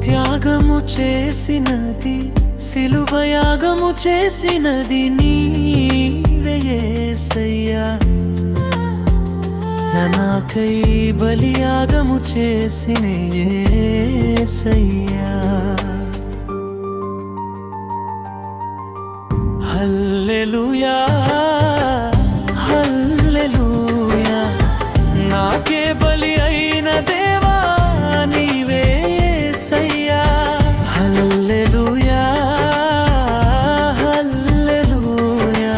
త్యాగము చేసినది, సిలువయాగము చేసినది నీవే యేసయ్యా. నాకై బలియాగము చేసిన యేసయ్యా. హల్లెలూయా హల్లెలూయా, నాకే బలి అయిన దేవా నీవే యేసయ్యా. హల్లెలూయా హల్లెలూయా,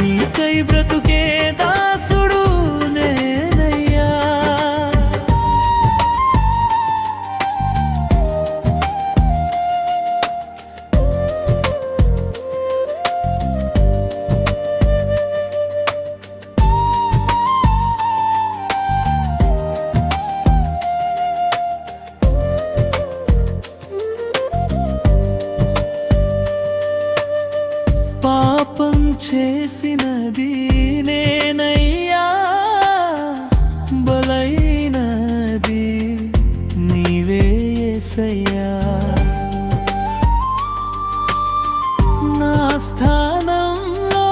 నీకై బ్రతుకే దాసుడు నేనయ్యా. పాపం చేసినది నేనయ్యా, బలైనది నీవే యేసయ్యా. నా స్థానంలో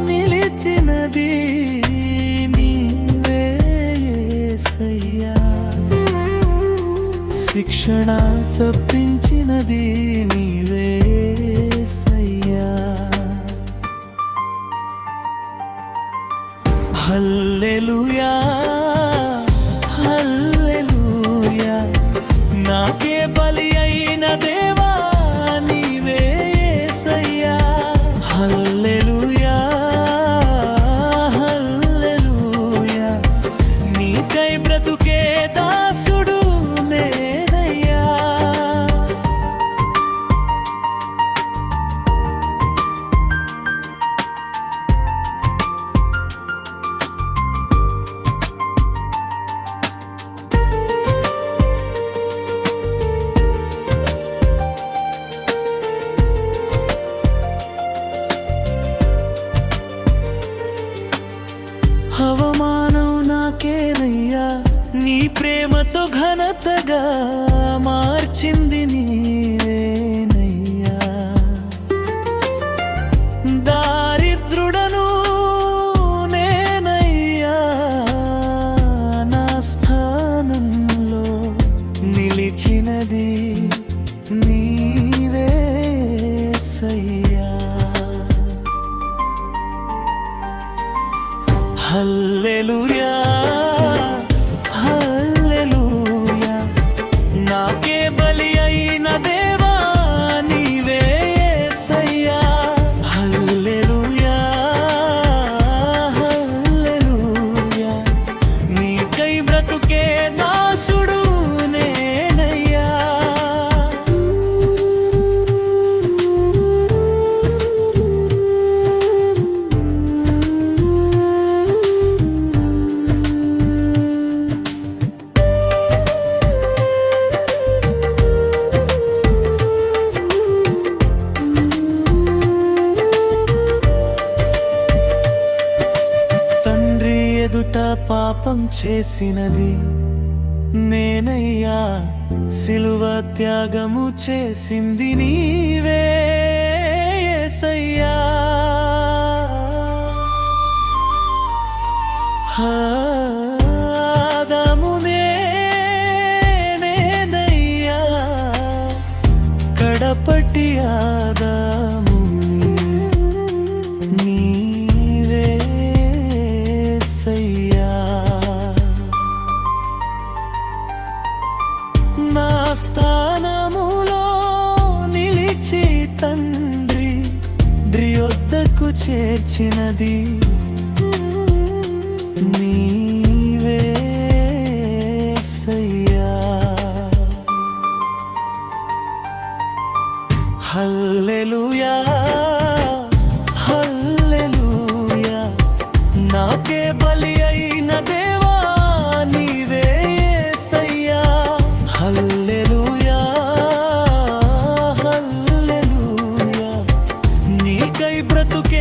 నిలిచినది నీవే యేసయ్యా. శిక్షణ తప్పించినది నీవే యేసయ్యా. హల్లెలూయా హల్లెలూయా, నాకే బలి అయిన దేవా నీవే యేసయ్యా. హల్లెలూయా హల్లెలూయా, నీకై బ్రతుకే దాసుడు నేనయ్యా. అవమానం నాకేనయ్యా, నీ ప్రేమతో ఘనతగా మార్చింది నీవేనయ్యా. దారిద్రుడను నేనయ్యా, నా స్థానంలో నిలిచినది నీవే యేసయ్యా. హల్లెలూయా హల్లెలూయా, నాకే బలి అయిన దేవా నీవే యేసయ్యా. హల్లెలూయా హల్లెలూయా, నీకై బ్రతుకే దాసుడు నేనయ్యా. ఎదుట పాపం చేసినది నేనయ్యా, సిలువ త్యాగము చేసింది నీవే యేసయ్యా. ఆదాము నేనయ్యా, కడపటి ఆదాము నా స్థానములో నిలిచి తండ్రి యొద్దకు చేర్చినది నీవే యేసయ్యా. హల్లెలూయా హల్లెలూయా, బ్రతుకే